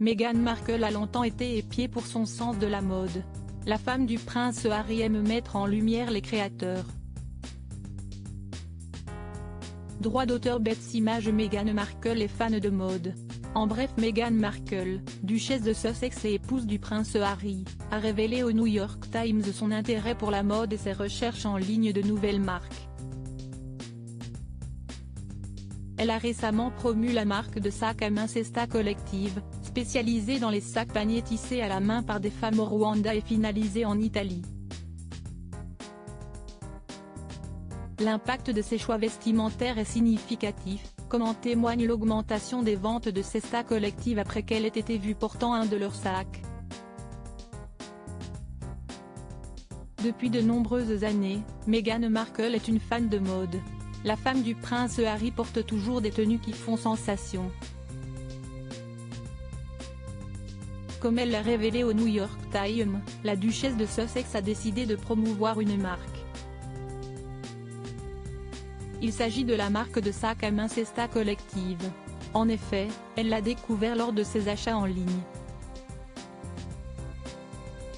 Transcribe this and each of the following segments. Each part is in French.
Meghan Markle a longtemps été épiée pour son sens de la mode. La femme du prince Harry aime mettre en lumière les créateurs. Droit d'auteur Betsy Image. Meghan Markle est fan de mode. En bref, Meghan Markle, duchesse de Sussex et épouse du prince Harry, a révélé au New York Times son intérêt pour la mode et ses recherches en ligne de nouvelles marques. Elle a récemment promu la marque de sacs à main Cesta Collective, spécialisée dans les sacs paniers tissés à la main par des femmes au Rwanda et finalisés en Italie. L'impact de ces choix vestimentaires est significatif, comme en témoigne l'augmentation des ventes de Cesta Collective après qu'elle ait été vue portant un de leurs sacs. Depuis de nombreuses années, Meghan Markle est une fan de mode. La femme du prince Harry porte toujours des tenues qui font sensation. Comme elle l'a révélé au New York Times, la duchesse de Sussex a décidé de promouvoir une marque. Il s'agit de la marque de sac à main Cesta Collective. En effet, elle l'a découvert lors de ses achats en ligne.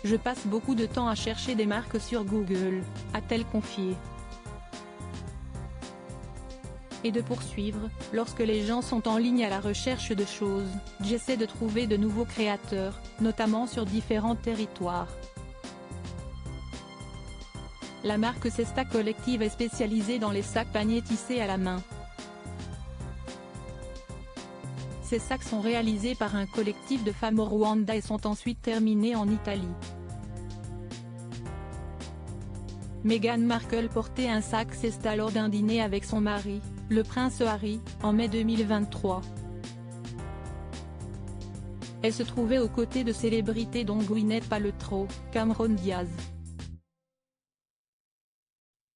Je passe beaucoup de temps à chercher des marques sur Google, a-t-elle confié. Et de poursuivre, lorsque les gens sont en ligne à la recherche de choses, j'essaie de trouver de nouveaux créateurs, notamment sur différents territoires. La marque Cesta Collective est spécialisée dans les sacs paniers tissés à la main. Ces sacs sont réalisés par un collectif de femmes au Rwanda et sont ensuite terminés en Italie. Meghan Markle portait un sac Cesta lors d'un dîner avec son mari, le prince Harry, en mai 2023. Elle se trouvait aux côtés de célébrités dont Gwyneth Paltrow, Cameron Diaz.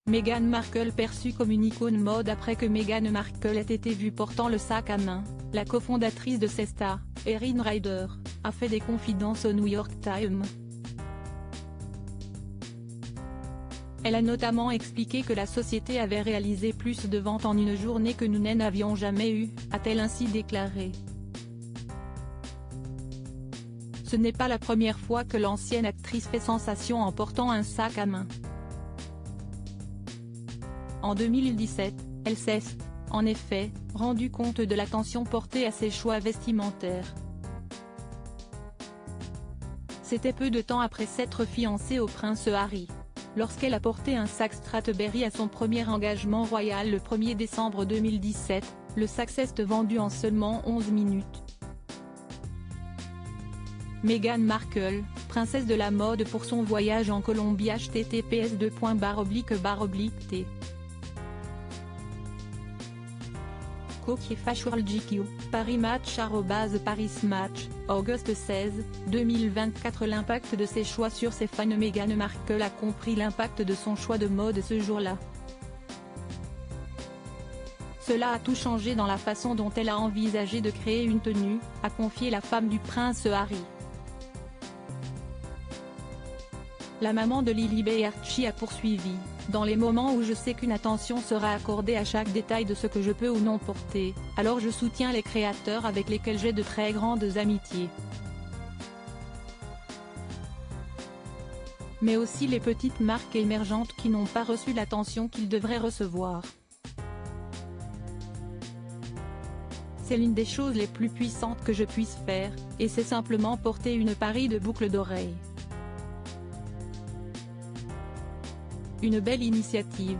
Meghan Markle perçue comme une icône mode après que Meghan Markle ait été vue portant le sac à main, la cofondatrice de Cesta, Erin Ryder, a fait des confidences au New York Times. Elle a notamment expliqué que la société avait réalisé plus de ventes en une journée que nous n'avions jamais eu, a-t-elle ainsi déclaré. Ce n'est pas la première fois que l'ancienne actrice fait sensation en portant un sac à main. En 2017, elle s'est, en effet, rendue compte de l'attention portée à ses choix vestimentaires. C'était peu de temps après s'être fiancée au prince Harry. Lorsqu'elle a porté un sac Stradberry à son premier engagement royal le 1er décembre 2017, le sac s'est vendu en seulement 11 minutes. Meghan Markle, princesse de la mode pour son voyage en Colombie. https://t. Coquier Fashworld GQ, Paris Match @Paris Match, Auguste 16, 2024. L'impact de ses choix sur ses fans. Meghan Markle a compris l'impact de son choix de mode ce jour-là. Cela a tout changé dans la façon dont elle a envisagé de créer une tenue, a confié la femme du prince Harry. La maman de Lily Archie a poursuivi, dans les moments où je sais qu'une attention sera accordée à chaque détail de ce que je peux ou non porter, alors je soutiens les créateurs avec lesquels j'ai de très grandes amitiés. Mais aussi les petites marques émergentes qui n'ont pas reçu l'attention qu'ils devraient recevoir. C'est l'une des choses les plus puissantes que je puisse faire, et c'est simplement porter une paire de boucles d'oreilles. Une belle initiative.